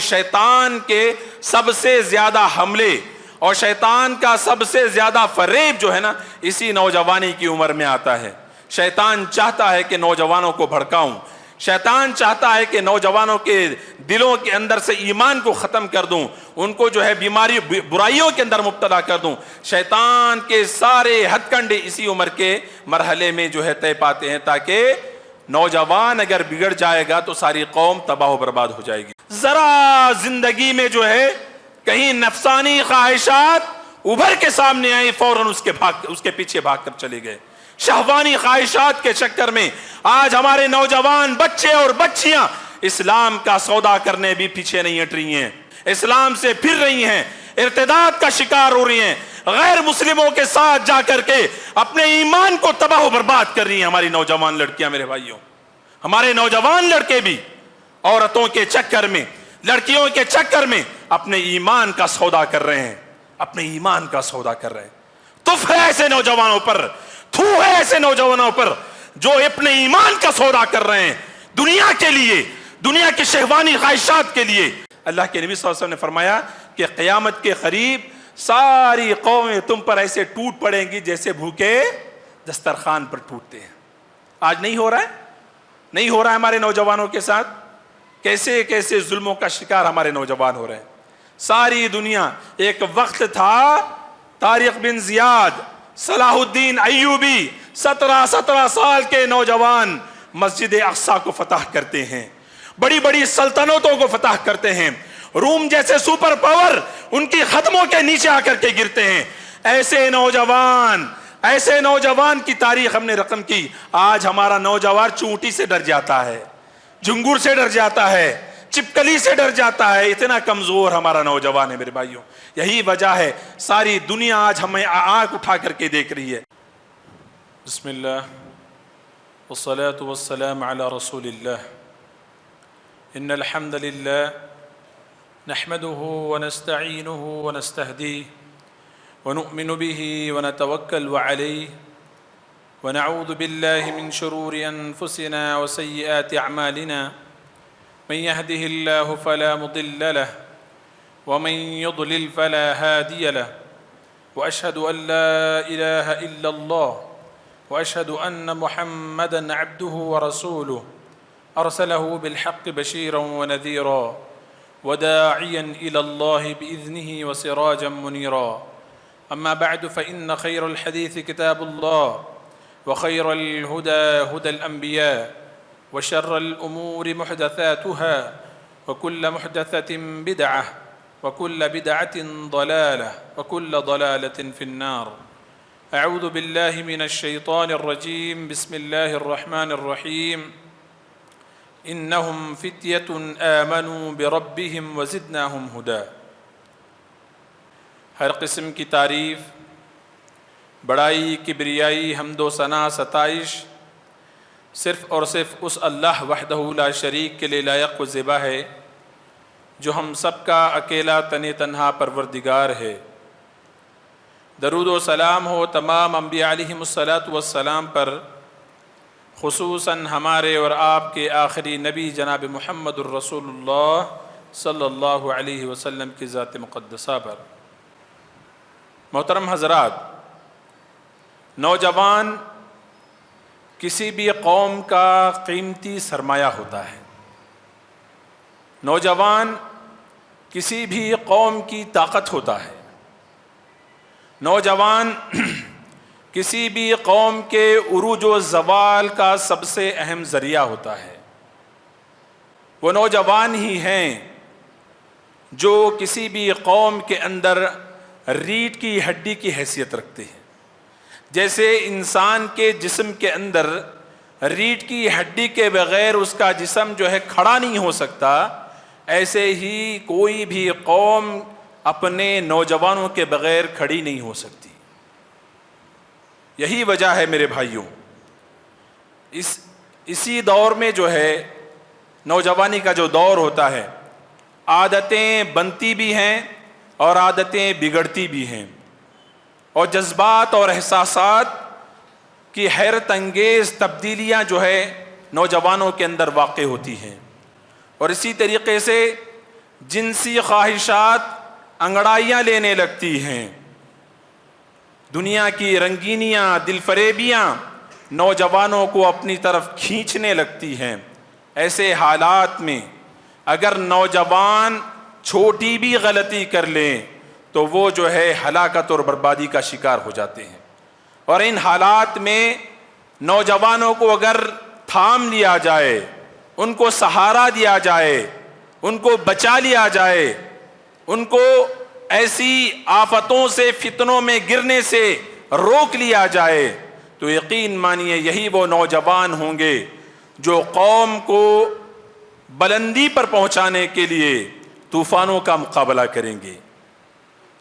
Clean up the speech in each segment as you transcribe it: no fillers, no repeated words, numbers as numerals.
شیطان کے سب سے زیادہ حملے اور شیطان کا سب سے زیادہ فریب جو ہے نا اسی نوجوانی کی عمر میں آتا ہے۔ شیطان چاہتا ہے کہ نوجوانوں کو بھڑکاؤں، شیطان چاہتا ہے کہ نوجوانوں کے دلوں کے اندر سے ایمان کو ختم کر دوں، ان کو جو ہے بیماری برائیوں کے اندر مبتلا کر دوں۔ شیطان کے سارے ہتھ کنڈے اسی عمر کے مرحلے میں جو ہے طے پاتے ہیں، تاکہ نوجوان اگر بگڑ جائے گا تو ساری قوم تباہ و برباد ہو جائے گی۔ ذرا زندگی میں جو ہے کہیں نفسانی خواہشات ابھر کے سامنے آئی، فوراً اس کے پیچھے بھاگ کر چلے گئے۔ شہوانی خواہشات کے چکر میں آج ہمارے نوجوان بچے اور بچیاں اسلام کا سودا کرنے بھی پیچھے نہیں ہٹ رہی ہیں، اسلام سے پھر رہی ہیں، ارتداد کا شکار ہو رہی ہیں، غیر مسلموں کے ساتھ جا کر کے اپنے ایمان کو تباہ و برباد کر رہی ہیں ہماری نوجوان لڑکیاں۔ میرے بھائیوں، ہمارے نوجوان لڑکے بھی عورتوں کے چکر میں، لڑکیوں کے چکر میں اپنے ایمان کا سودا کر رہے ہیں، اپنے ایمان کا سودا کر رہے ہیں۔ تف ہے ایسے نوجوانوں پر، تھو ہے ایسے نوجوانوں پر جو اپنے ایمان کا سودا کر رہے ہیں دنیا کے لیے، دنیا کی شہوانی خواہشات کے لیے۔ اللہ کے نبی صلی اللہ علیہ وسلم نے فرمایا کہ قیامت کے قریب ساری قومیں تم پر ایسے ٹوٹ پڑیں گی جیسے بھوکے دسترخوان پر ٹوٹتے ہیں۔ آج نہیں ہو رہا ہے، نہیں ہو رہا ہے ہمارے نوجوانوں کے ساتھ؟ کیسے کیسے ظلموں کا شکار ہمارے نوجوان ہو رہے ہیں۔ ساری دنیا، ایک وقت تھا طارق بن زیاد، صلاح الدین ایوبی، 17 سال کے نوجوان مسجد اقصیٰ کو فتح کرتے ہیں، بڑی بڑی سلطنتوں کو فتح کرتے ہیں، روم جیسے سپر پاور ان کی قدموں کے نیچے آ کر کے گرتے ہیں۔ ایسے نوجوان کی تاریخ ہم نے رقم کی۔ آج ہمارا نوجوان چونٹی سے ڈر جاتا ہے، جھنگور سے ڈر جاتا ہے، چپکلی سے ڈر جاتا ہے، اتنا کمزور ہمارا نوجوان ہے۔ میرے بھائیوں، یہی وجہ ہے ساری دنیا آج ہمیں آنکھ اٹھا کر کے دیکھ رہی ہے۔ بسم اللہ والصلاة والسلام علی رسول اللہ۔ ان الحمد للہ نحمده ونستعینه ونستهدیه ونؤمن به ونتوکل علیہ ونعوذ باللہ من شرور انفسنا وسیئات اعمالنا من يهده الله فلا مضل له ومن يضلل فلا هادي له وأشهد أن لا إله إلا الله وأشهد أن محمدًا عبده ورسوله أرسله بالحق بشيرا ونذيرا وداعيا إلى الله بإذنه وسراجا منيرا أما بعد فإن خير الحديث كتاب الله وخير الهدى هدى الأنبياء وشر الأمور محدثاتها وكل محدثة بدعة وكل بدعة ضلالة وكل ضلالة في النار أعوذ بالله من الشيطان الرجيم بسم الله الرحمن الرحيم إنهم فتية آمنوا بربهم وزدناهم هدى۔ ہر قسم کی تعریف، بڑائی، کبریائی، حمد و ثنا، ستائش صرف اور صرف اس اللہ وحدہ لا شریک کے لیے لائق و زیبا ہے جو ہم سب کا اکیلا تن تنہا پروردگار ہے۔ درود و سلام ہو تمام انبیاء علیہم الصلاۃ والسلام پر، خصوصاً ہمارے اور آپ کے آخری نبی جناب محمد الرسول اللہ صلی اللہ علیہ وسلم کی ذات مقدسہ پر۔ محترم حضرات، نوجوان کسی بھی قوم کا قیمتی سرمایہ ہوتا ہے، نوجوان کسی بھی قوم کی طاقت ہوتا ہے، نوجوان کسی بھی قوم کے عروج و زوال کا سب سے اہم ذریعہ ہوتا ہے۔ وہ نوجوان ہی ہیں جو کسی بھی قوم کے اندر ریڑھ کی ہڈی کی حیثیت رکھتے ہیں۔ جیسے انسان کے جسم کے اندر ریڑھ کی ہڈی کے بغیر اس کا جسم جو ہے کھڑا نہیں ہو سکتا، ایسے ہی کوئی بھی قوم اپنے نوجوانوں کے بغیر کھڑی نہیں ہو سکتی۔ یہی وجہ ہے میرے بھائیوں، اسی دور میں جو ہے نوجوانی کا جو دور ہوتا ہے، عادتیں بنتی بھی ہیں اور عادتیں بگڑتی بھی ہیں، اور جذبات اور احساسات کی حیرت انگیز تبدیلیاں جو ہے نوجوانوں کے اندر واقع ہوتی ہیں۔ اور اسی طریقے سے جنسی خواہشات انگڑائیاں لینے لگتی ہیں، دنیا کی رنگینیاں، دل فریبیاں نوجوانوں کو اپنی طرف کھینچنے لگتی ہیں۔ ایسے حالات میں اگر نوجوان چھوٹی بھی غلطی کر لیں تو وہ جو ہے ہلاکت اور بربادی کا شکار ہو جاتے ہیں۔ اور ان حالات میں نوجوانوں کو اگر تھام لیا جائے، ان کو سہارا دیا جائے، ان کو بچا لیا جائے، ان کو ایسی آفتوں سے، فتنوں میں گرنے سے روک لیا جائے، تو یقین مانیے یہی وہ نوجوان ہوں گے جو قوم کو بلندی پر پہنچانے کے لیے طوفانوں کا مقابلہ کریں گے،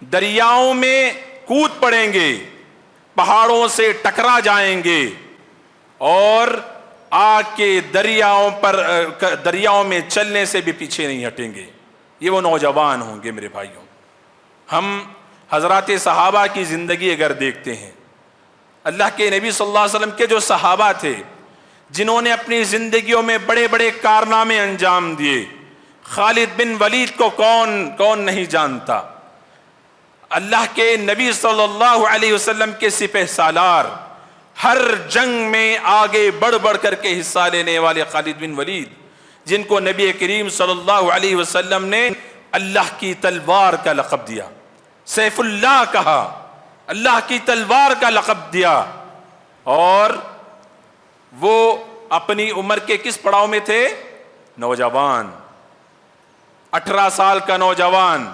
دریاؤں میں کود پڑیں گے، پہاڑوں سے ٹکرا جائیں گے، اور آگ کے دریاؤں میں چلنے سے بھی پیچھے نہیں ہٹیں گے۔ یہ وہ نوجوان ہوں گے میرے بھائیوں۔ ہم حضرات صحابہ کی زندگی اگر دیکھتے ہیں، اللہ کے نبی صلی اللہ علیہ وسلم کے جو صحابہ تھے جنہوں نے اپنی زندگیوں میں بڑے بڑے کارنامے انجام دیے، خالد بن ولید کو کون نہیں جانتا، اللہ کے نبی صلی اللہ علیہ وسلم کے سپہ سالار، ہر جنگ میں آگے بڑھ کر کے حصہ لینے والے خالد بن ولید، جن کو نبی کریم صلی اللہ علیہ وسلم نے اللہ کی تلوار کا لقب دیا، سیف اللہ کہا، اللہ کی تلوار کا لقب دیا۔ اور وہ اپنی عمر کے کس پڑاؤ میں تھے؟ نوجوان، 18 سال کا نوجوان،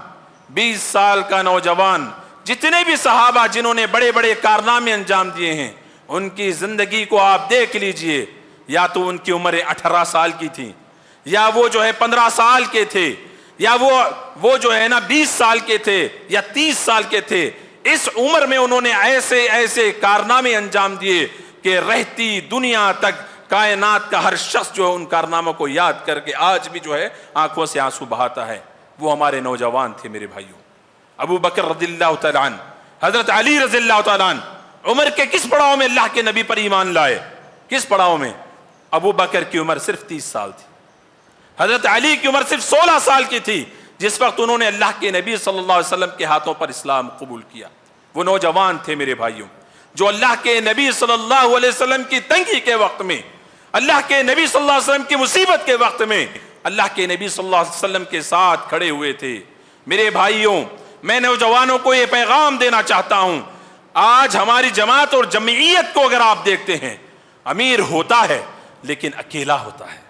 20 سال کا نوجوان۔ جتنے بھی صحابہ جنہوں نے بڑے بڑے کارنامے انجام دیے ہیں، ان کی زندگی کو آپ دیکھ لیجئے، یا تو ان کی عمریں 18 سال کی تھی، یا وہ جو ہے 15 سال کے تھے، یا وہ جو ہے نا 20 سال کے تھے، یا 30 سال کے تھے۔ اس عمر میں انہوں نے ایسے کارنامے انجام دیے کہ رہتی دنیا تک کائنات کا ہر شخص جو ہے ان کارناموں کو یاد کر کے آج بھی جو ہے آنکھوں سے آنسو بہاتا ہے۔ وہ ہمارے نوجوان تھے میرے بھائیوں۔ ابو بکر رضی اللہ تعالیٰ عنہ، حضرت علی رضی اللہ تعالیٰ عنہ، عمر کے کس پڑاؤ میں اللہ کے نبی پر ایمان لائے؟ کس پڑاؤ میں؟ ابو بکر کی عمر صرف 30 سال تھی، حضرت علی کی عمر صرف 16 سال کی تھی جس وقت انہوں نے اللہ کے نبی صلی اللہ علیہ وسلم کے ہاتھوں پر اسلام قبول کیا۔ وہ نوجوان تھے میرے بھائیوں جو اللہ کے نبی صلی اللہ علیہ وسلم کی تنگی کے وقت میں، اللہ کے نبی صلی اللہ علیہ وسلم کی مصیبت کے وقت میں اللہ کے نبی صلی اللہ علیہ وسلم کے ساتھ کھڑے ہوئے تھے۔ میرے بھائیوں، میں نوجوانوں کو یہ پیغام دینا چاہتا ہوں، آج ہماری جماعت اور جمعیت کو اگر آپ دیکھتے ہیں، امیر ہوتا ہے لیکن اکیلا ہوتا ہے،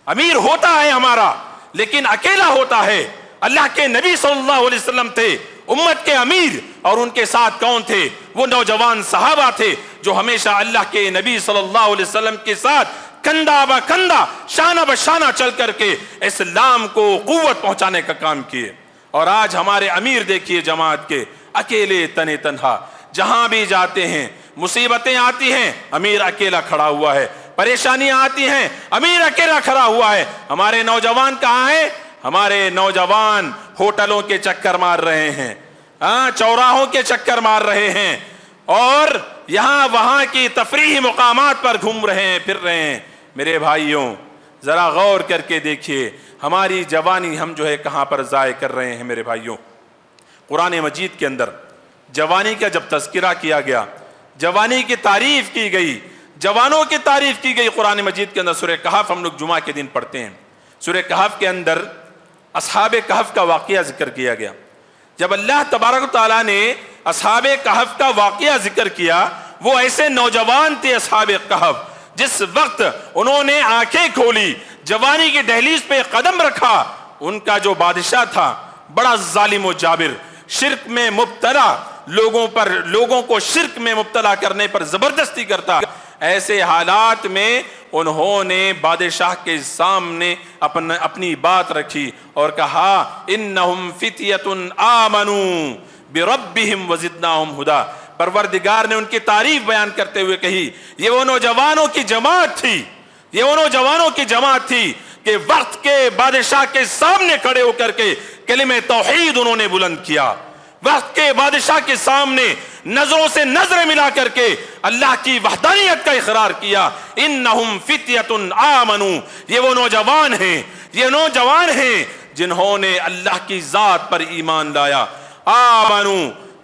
امیر ہوتا ہے ہمارا لیکن اکیلا ہوتا ہے۔ اللہ کے نبی صلی اللہ علیہ وسلم تھے امت کے امیر، اور ان کے ساتھ کون تھے؟ وہ نوجوان صحابہ تھے جو ہمیشہ اللہ کے نبی صلی اللہ علیہ وسلم کے ساتھ کندھا بہ کندھا، شانہ بہ شانہ چل کر کے اسلام کو قوت پہنچانے کا کام کیے۔ اور آج ہمارے امیر دیکھیے جماعت کے، اکیلے تنے تنہا، جہاں بھی جاتے ہیں مصیبتیں آتی ہیں امیر اکیلا کھڑا ہوا ہے، پریشانیاں آتی ہیں امیر اکیلا کھڑا ہوا ہے۔ ہمارے نوجوان کہاں ہیں؟ ہمارے نوجوان ہوٹلوں کے چکر مار رہے ہیں، چوراہوں کے چکر مار رہے ہیں، اور یہاں وہاں کی تفریحی مقامات پر گھوم رہے ہیں، پھر رہے ہیں۔ میرے بھائیوں، ذرا غور کر کے دیکھیے ہماری جوانی ہم جو ہے کہاں پر ضائع کر رہے ہیں۔ میرے بھائیوں، قرآن مجید کے اندر جوانی کا جب تذکرہ کیا گیا، جوانی کی تعریف کی گئی، جوانوں کی تعریف کی گئی قرآن مجید کے اندر، سورہ کہف ہم لوگ جمعہ کے دن پڑھتے ہیں۔ سورہ کہف کے اندر اصحاب کہف کا واقعہ ذکر کیا گیا۔ جب اللہ تبارک و تعالیٰ نے اصحاب کہف کا واقعہ ذکر کیا، وہ ایسے نوجوان تھے اصحاب کہف، جس وقت انہوں نے آنکھیں کھولی، جوانی کی دہلیز پہ قدم رکھا، ان کا جو بادشاہ تھا بڑا ظالم و جابر، شرک میں مبتلا، لوگوں کو شرک میں مبتلا کرنے پر زبردستی کرتا۔ ایسے حالات میں انہوں نے بادشاہ کے سامنے اپنی بات رکھی اور کہا انہم فتیۃ آمنوا بربہم وزدناہم ہدی۔ پروردگار نے ان کی تعریف بیان کرتے ہوئے کہی، یہ وہ نوجوانوں کی جماعت تھی، یہ وہ نوجوانوں کی جماعت تھی کہ وقت کے بادشاہ کے سامنے کھڑے ہو کر کے کلمہ توحید انہوں نے بلند کیا، وقت کے بادشاہ کے سامنے نظروں سے نظریں ملا کر کے اللہ کی وحدانیت کا اقرار کیا۔ انہم فتیۃ آمنوا، یہ وہ نوجوان ہیں، یہ نوجوان ہیں جنہوں نے اللہ کی ذات پر ایمان لایا. آمنو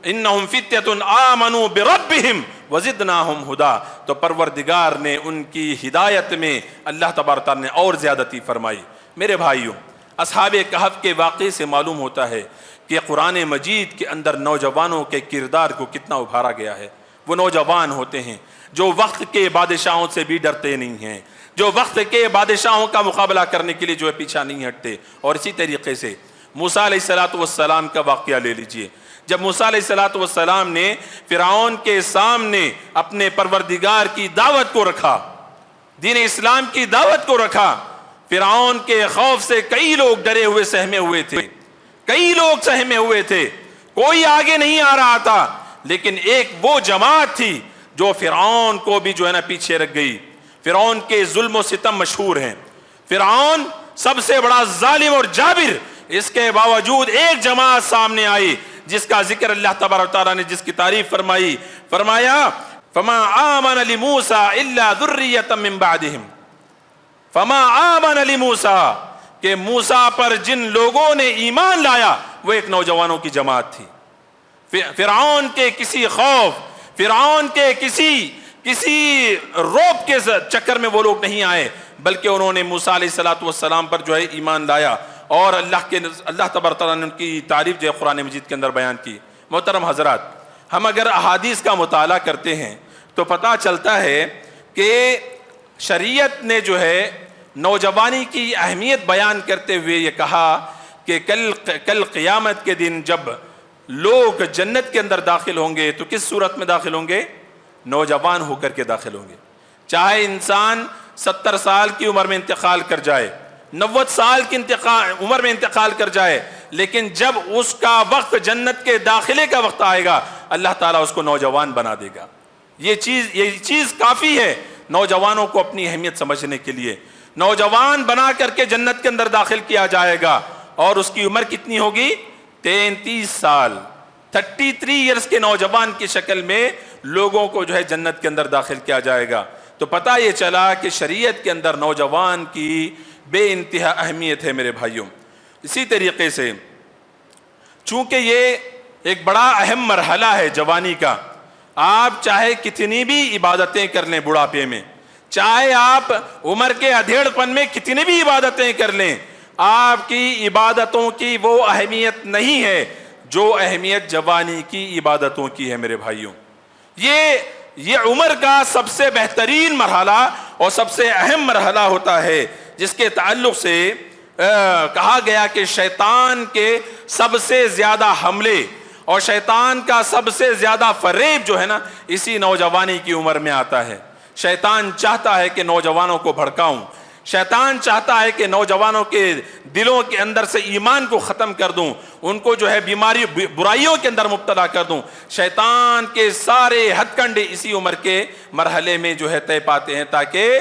انہم فتیۃ آمنوا بربہم وزدناہم ہدا. تو پروردگار نے ان کی ہدایت میں اللہ تبارک تعالیٰ نے اور زیادتی فرمائی. میرے بھائیوں، اصحاب کہف کے واقعے سے معلوم ہوتا ہے کہ قرآن مجید کے اندر نوجوانوں کے کردار کو کتنا ابھارا گیا ہے. وہ نوجوان ہوتے ہیں جو وقت کے بادشاہوں سے بھی ڈرتے نہیں ہیں، جو وقت کے بادشاہوں کا مقابلہ کرنے کے لیے جو ہے پیچھا نہیں ہٹتے. اور اسی طریقے سے موسیٰ علیہ السلام کا واقعہ لے لیجئے. جب موسیٰ علیہ السلام نے فرعون کے سامنے اپنے پروردگار کی دعوت کو رکھا، دین اسلام کی دعوت کو رکھا، فرعون کے خوف سے کئی لوگ ڈرے ہوئے سہمے ہوئے تھے، کئی لوگ سہمے ہوئے تھے، کوئی آگے نہیں آ رہا تھا. لیکن ایک وہ جماعت تھی جو فرعون کو بھی جو ہے نا پیچھے رکھ گئی. فرعون کے ظلم و ستم مشہور ہیں. فرعون سب سے بڑا ظالم اور جابر، اس کے باوجود ایک جماعت سامنے آئی جس کا ذکر اللہ تبارک تعالیٰ نے جس کی تعریف فرمائی. فرمایا فما آمن لموسیٰ الا ذریۃ من بعدہم. فما آمن لموسیٰ کہ موسیٰ پر جن لوگوں نے ایمان لایا وہ ایک نوجوانوں کی جماعت تھی. فرعون کے کسی خوف، فرعون کے کسی روب کے چکر میں وہ لوگ نہیں آئے، بلکہ انہوں نے موسیٰ علیہ السلام پر جو ہے ایمان لایا. اور اللہ تبارک تعالیٰ نے ان کی تعریف جو ہے قرآن مجید کے اندر بیان کی. محترم حضرات، ہم اگر احادیث کا مطالعہ کرتے ہیں تو پتہ چلتا ہے کہ شریعت نے جو ہے نوجوانی کی اہمیت بیان کرتے ہوئے یہ کہا کہ کل قیامت کے دن جب لوگ جنت کے اندر داخل ہوں گے تو کس صورت میں داخل ہوں گے؟ نوجوان ہو کر کے داخل ہوں گے. چاہے انسان 70 سال کی عمر میں انتقال کر جائے، 90 سال کی عمر میں انتقال کر جائے، لیکن جب اس کا وقت جنت کے داخلے کا وقت آئے گا اللہ تعالیٰ اس کو نوجوان بنا دے گا. یہ چیز کافی ہے نوجوانوں کو اپنی اہمیت سمجھنے کے لیے. نوجوان بنا کر کے جنت کے اندر داخل کیا جائے گا اور اس کی عمر کتنی ہوگی؟ 33 سال. 33 ایئرز کے نوجوان کی شکل میں لوگوں کو جو ہے جنت کے اندر داخل کیا جائے گا. تو پتہ یہ چلا کہ شریعت کے اندر نوجوان کی بے انتہا اہمیت ہے میرے بھائیوں. اسی طریقے سے چونکہ یہ ایک بڑا اہم مرحلہ ہے جوانی کا، آپ چاہے کتنی بھی عبادتیں کر لیں بڑھاپے میں، چاہے آپ عمر کے ادھیڑ پن میں کتنی بھی عبادتیں کر لیں، آپ کی عبادتوں کی وہ اہمیت نہیں ہے جو اہمیت جوانی کی عبادتوں کی ہے میرے بھائیوں. یہ عمر کا سب سے بہترین مرحلہ اور سب سے اہم مرحلہ ہوتا ہے جس کے تعلق سے کہا گیا کہ شیطان کے سب سے زیادہ حملے اور شیطان کا سب سے زیادہ فریب جو ہے نا اسی نوجوانی کی عمر میں آتا ہے. شیطان چاہتا ہے کہ نوجوانوں کو بھڑکاؤں، شیطان چاہتا ہے کہ نوجوانوں کے دلوں کے اندر سے ایمان کو ختم کر دوں، ان کو جو ہے برائیوں کے اندر مبتلا کر دوں. شیطان کے سارے ہتھ کنڈے اسی عمر کے مرحلے میں جو ہے طے پاتے ہیں تاکہ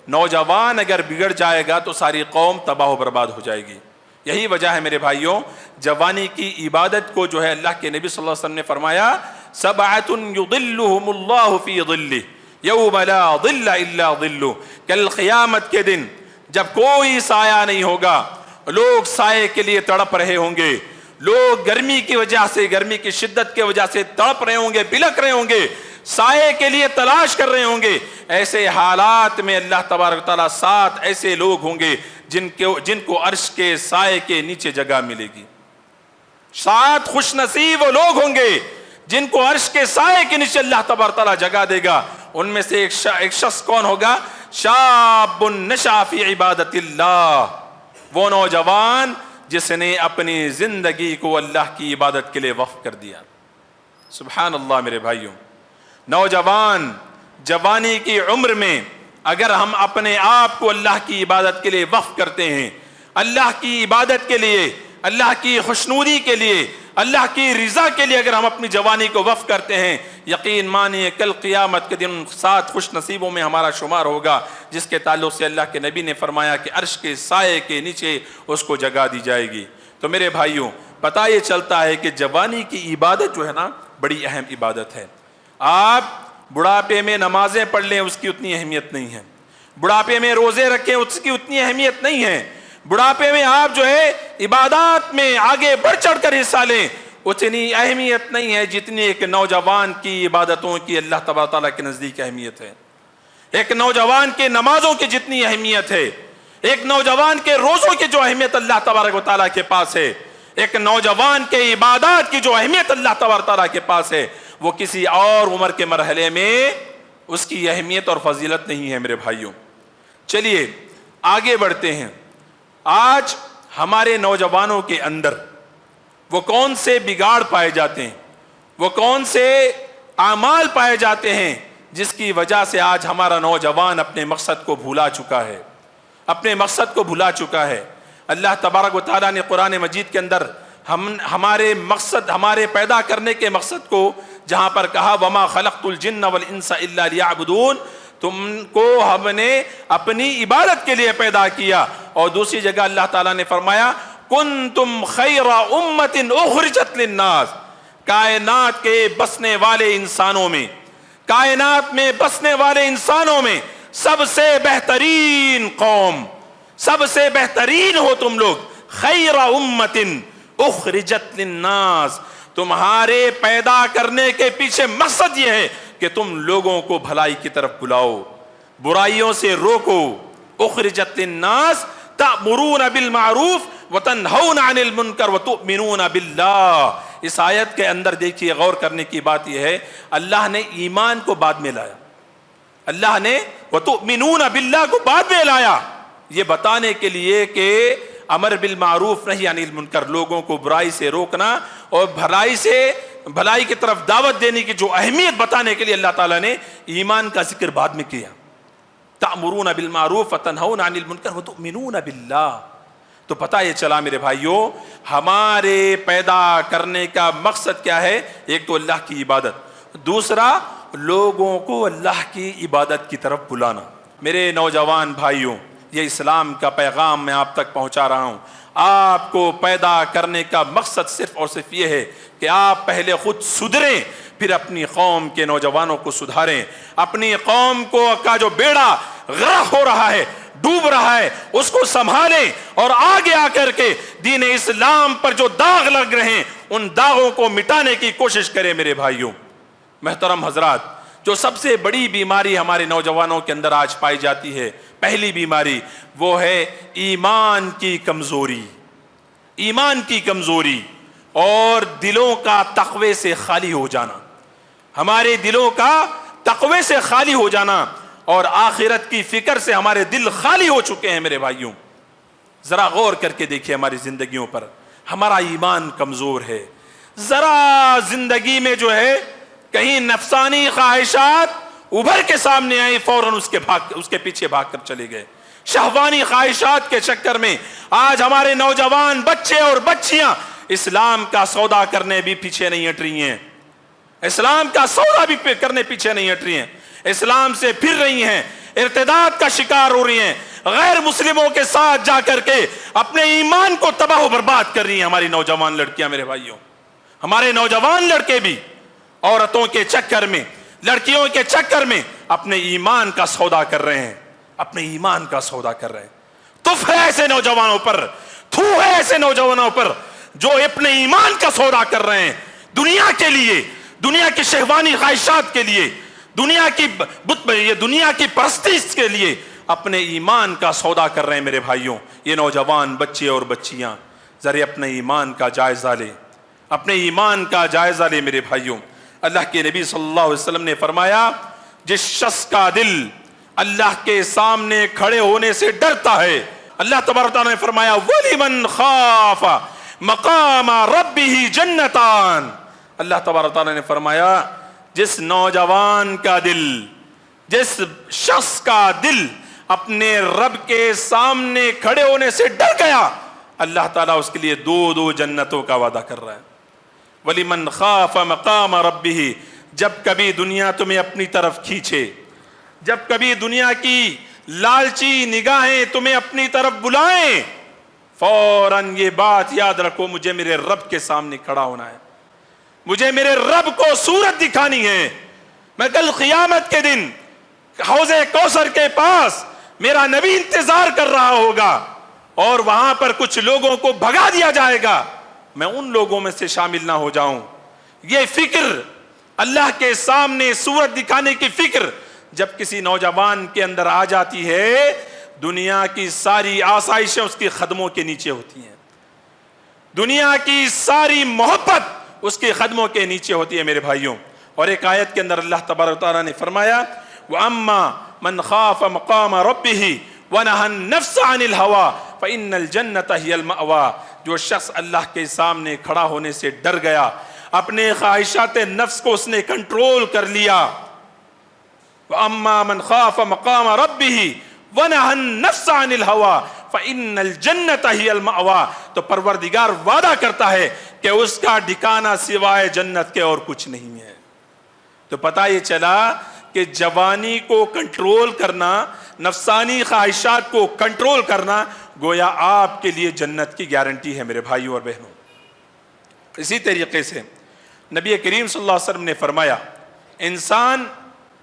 نوجوان اگر بگڑ جائے گا تو ساری قوم تباہ و برباد ہو جائے گی. یہی وجہ ہے میرے بھائیوں جوانی کی عبادت کو جو ہے اللہ کے نبی صلی اللہ علیہ وسلم نے فرمایا سبعۃ یظلھم اللہ فی ظلہ یوم لا ظل الا ظلہ. کل قیامت کے دن جب کوئی سایہ نہیں ہوگا، لوگ سائے کے لیے تڑپ رہے ہوں گے، لوگ گرمی کی وجہ سے، گرمی کی شدت کی وجہ سے تڑپ رہے ہوں گے، بلک رہے ہوں گے، سائے کے لیے تلاش کر رہے ہوں گے. ایسے حالات میں اللہ تبارک تعالیٰ 7 ایسے لوگ ہوں گے جن کو عرش کے سائے کے نیچے جگہ ملے گی. 7 خوش نصیب وہ لوگ ہوں گے جن کو عرش کے سائے کے نیچے اللہ تبارک تعالیٰ جگہ دے گا. ان میں سے ایک شخص کون ہوگا؟ شاب نشأ فی عبادت اللہ، وہ نوجوان جس نے اپنی زندگی کو اللہ کی عبادت کے لیے وقف کر دیا. سبحان اللہ میرے بھائیوں، نوجوان جوانی کی عمر میں اگر ہم اپنے آپ کو اللہ کی عبادت کے لیے وقف کرتے ہیں، اللہ کی عبادت کے لیے، اللہ کی خوشنودی کے لیے، اللہ کی رضا کے لیے اگر ہم اپنی جوانی کو وقف کرتے ہیں، یقین مانیے کل قیامت کے دن 7 خوش نصیبوں میں ہمارا شمار ہوگا جس کے تعلق سے اللہ کے نبی نے فرمایا کہ عرش کے سائے کے نیچے اس کو جگہ دی جائے گی. تو میرے بھائیوں پتہ یہ چلتا ہے کہ جوانی کی عبادت جو ہے نا بڑی اہم عبادت ہے. آپ بڑھاپے میں نمازیں پڑھ لیں اس کی اتنی اہمیت نہیں ہے، بڑھاپے میں روزے رکھیں اس کی اتنی اہمیت نہیں ہے، بڑھاپے میں آپ جو ہے عبادات میں آگے بڑھ چڑھ کر حصہ لیں اتنی اہمیت نہیں ہے جتنی ایک نوجوان کی عبادتوں کی اللہ تبارک تعالیٰ کے نزدیک اہمیت ہے، ایک نوجوان کے نمازوں کی جتنی اہمیت ہے، ایک نوجوان کے روزوں کی جو اہمیت اللہ تبارک و تعالیٰ کے پاس ہے، ایک نوجوان کے عبادات کی جو اہمیت اللہ تبارک تعالیٰ کے پاس ہے، وہ کسی اور عمر کے مرحلے میں اس کی اہمیت اور فضیلت نہیں ہے میرے بھائیوں۔ چلیے آگے بڑھتے ہیں۔ آج ہمارے نوجوانوں کے اندر وہ کون سے بگاڑ پائے جاتے ہیں، وہ کون سے اعمال پائے جاتے ہیں جس کی وجہ سے آج ہمارا نوجوان اپنے مقصد کو بھولا چکا ہے، اپنے مقصد کو بھولا چکا ہے۔ اللہ تبارک و تعالیٰ نے قرآن مجید کے اندر ہمارے مقصد، ہمارے پیدا کرنے کے مقصد کو جہاں پر کہا وَمَا خَلَقْتُ الْجِنَّ وَالْإِنسَ إِلَّا لِيَعْبُدُونَ، تم کو ہم نے اپنی عبادت کے لیے پیدا کیا، اور دوسری جگہ اللہ تعالیٰ نے فرمایا كُنْتُمْ خَيْرَ أُمَّةٍ أُخْرِجَتْ لِلنَّاسِ، کائنات کے بسنے والے انسانوں میں، کائنات میں بسنے والے انسانوں میں سب سے بہترین قوم، سب سے بہترین ہو تم لوگ، خیر امت اخرجت للناس، تمہارے پیدا کرنے کے پیچھے مقصد یہ ہے کہ تم لوگوں کو بھلائی کی طرف بلاؤ، برائیوں سے روکو۔ اخرجت للناس تأمرون بالمعروف وتنہون عن المنکر وتؤمنون باللہ۔ اس آیت کے اندر دیکھیے غور کرنے کی بات یہ ہے، اللہ نے ایمان کو بعد میں لایا، اللہ نے وَتُؤْمِنُونَ بِاللَّهِ کو بعد میں لایا، یہ بتانے کے لیے کہ امر بالمعروف نہی عن المنکر، لوگوں کو برائی سے روکنا اور بھلائی کی طرف دعوت دینے کی جو اہمیت بتانے کے لیے اللہ تعالیٰ نے ایمان کا ذکر بعد میں کیا۔ تَأْمُرُونَ بِالْمَعْرُوفِ وَتَنْهَوْنَ عَنِ الْمُنْكَرِ وَتُؤْمِنُونَ بِاللَّهِ۔ تو پتہ یہ چلا میرے بھائیوں، ہمارے پیدا کرنے کا مقصد کیا ہے؟ ایک تو اللہ کی عبادت، دوسرا لوگوں کو اللہ کی عبادت کی طرف بلانا۔ میرے نوجوان بھائیوں، یہ اسلام کا پیغام میں آپ تک پہنچا رہا ہوں۔ آپ کو پیدا کرنے کا مقصد صرف اور صرف یہ ہے کہ آپ پہلے خود سدھریں، پھر اپنی قوم کے نوجوانوں کو سدھاریں، اپنی قوم کا جو بیڑا غرق ہو رہا ہے، ڈوب رہا ہے، اس کو سنبھالیں، اور آگے آ کر کے دین اسلام پر جو داغ لگ رہے ہیں ان داغوں کو مٹانے کی کوشش کریں میرے بھائیوں۔ محترم حضرات، جو سب سے بڑی بیماری ہمارے نوجوانوں کے اندر آج پائی جاتی ہے، پہلی بیماری وہ ہے ایمان کی کمزوری، ایمان کی کمزوری اور دلوں کا تقوی سے خالی ہو جانا، ہمارے دلوں کا تقوی سے خالی ہو جانا، اور آخرت کی فکر سے ہمارے دل خالی ہو چکے ہیں میرے بھائیوں۔ ذرا غور کر کے دیکھیں ہماری زندگیوں پر، ہمارا ایمان کمزور ہے، ذرا زندگی میں جو ہے کہیں نفسانی خواہشات ابھر کے سامنے آئی، فوراً اس کے پیچھے بھاگ کر چلے گئے۔ شہوانی خواہشات کے چکر میں آج ہمارے نوجوان بچے اور بچیاں اسلام کا سودا کرنے بھی پیچھے نہیں ہٹ رہی ہیں، اسلام کا سودا بھی کرنے پیچھے نہیں ہٹ رہی ہیں، اسلام سے پھر رہی ہیں، ارتداد کا شکار ہو رہی ہیں، غیر مسلموں کے ساتھ جا کر کے اپنے ایمان کو تباہ و برباد کر رہی ہیں ہماری نوجوان لڑکیاں میرے بھائیوں۔ ہمارے نوجوان لڑکے بھی عورتوں کے چکر میں، لڑکیوں کے چکر میں اپنے ایمان کا سودا کر رہے ہیں، اپنے ایمان کا سودا کر رہے ہیں۔ تف ہے ایسے نوجوانوں پر، تھو ہے ایسے نوجوانوں پر جو اپنے ایمان کا سودا کر رہے ہیں، دنیا کے لیے، دنیا کی شہوانی خواہشات کے لیے، دنیا کی پرستش کے لیے اپنے ایمان کا سودا کر رہے ہیں میرے بھائیوں۔ یہ نوجوان بچے اور بچیاں ذرا اپنے ایمان کا جائزہ لیں، اپنے ایمان کا جائزہ لیں میرے بھائیوں۔ اللہ کے نبی صلی اللہ علیہ وسلم نے فرمایا، جس شخص کا دل اللہ کے سامنے کھڑے ہونے سے ڈرتا ہے، اللہ تبارک تعالیٰ نے فرمایا وَلِمَنْ خَافَ مَقَامَ رَبِّهِ جَنَّتَانِ، اللہ تبارک تعالیٰ نے فرمایا جس نوجوان کا دل، جس شخص کا دل اپنے رب کے سامنے کھڑے ہونے سے ڈر گیا، اللہ تعالیٰ اس کے لیے دو جنتوں کا وعدہ کر رہا ہے۔ وَلِمَنْ خَافَ مَقَامَ رَبِّهِ، جب کبھی دنیا تمہیں اپنی طرف کھینچے، جب کبھی دنیا کی لالچی نگاہیں تمہیں اپنی طرف بلائیں، فوراً یہ بات یاد رکھو، مجھے میرے رب کے سامنے کھڑا ہونا ہے، مجھے میرے رب کو صورت دکھانی ہے، میں کل قیامت کے دن حوض کوثر کے پاس میرا نبی انتظار کر رہا ہوگا، اور وہاں پر کچھ لوگوں کو بھگا دیا جائے گا، میں ان لوگوں میں سے شامل نہ ہو جاؤں۔ یہ فکر، اللہ کے سامنے صورت دکھانے کی فکر جب کسی نوجوان کے اندر آ جاتی ہے، دنیا کی ساری آسائشیں اس کے قدموں کے نیچے ہوتی ہیں، دنیا کی ساری محبت اس کے قدموں کے نیچے ہوتی ہے میرے بھائیوں۔ اور ایک آیت کے اندر اللہ تبارک و تعالیٰ نے فرمایا وَأَمَّا مَنْ خَافَ مَقَامَ رَبِّهِ وَنَهَى النَّفْسَ عَنِ الْهَوَىٰ فَإِنَّ الْجَنَّةَ هِيَ الْمَأْوَىٰ، جو شخص اللہ کے سامنے کھڑا ہونے سے ڈر گیا، اپنے خواہشات نفس کو اس نے کنٹرول کر لیا، وَأَمَّا مَنْ خَافَ مَقَامَ رَبِّهِ وَنَهَى النَّفْسَ عَنِ الْهَوَىٰ فَإِنَّ الْجَنَّةَ هِيَ الْمَأْوَىٰ، تو پروردگار وعدہ کرتا ہے کہ اس کا ٹھکانہ سوائے جنت کے اور کچھ نہیں ہے۔ تو پتہ یہ چلا کہ جوانی کو کنٹرول کرنا، نفسانی خواہشات کو کنٹرول کرنا گویا آپ کے لیے جنت کی گارنٹی ہے میرے بھائیوں اور بہنوں۔ اسی طریقے سے نبی کریم صلی اللہ علیہ وسلم نے فرمایا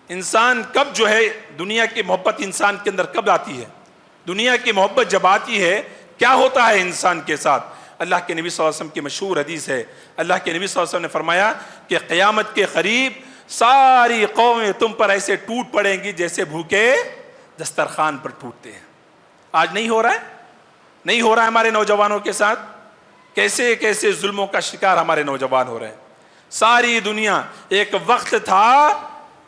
انسان کب جو ہے دنیا کی محبت انسان کے اندر کب آتی ہے؟ دنیا کی محبت جب آتی ہے کیا ہوتا ہے انسان کے ساتھ؟ اللہ کے نبی صلی اللہ علیہ وسلم کی مشہور حدیث ہے، اللہ کے نبی صلی اللہ علیہ وسلم نے فرمایا کہ قیامت کے قریب ساری قومیں تم پر ایسے ٹوٹ پڑیں گی جیسے بھوکے دسترخوان پر ٹوٹتے ہیں۔ آج نہیں ہو رہا ہے، نہیں ہو رہا ہے ہمارے نوجوانوں کے ساتھ؟ کیسے کیسے ظلموں کا شکار ہمارے نوجوان ہو رہے ہیں۔ ساری دنیا، ایک وقت تھا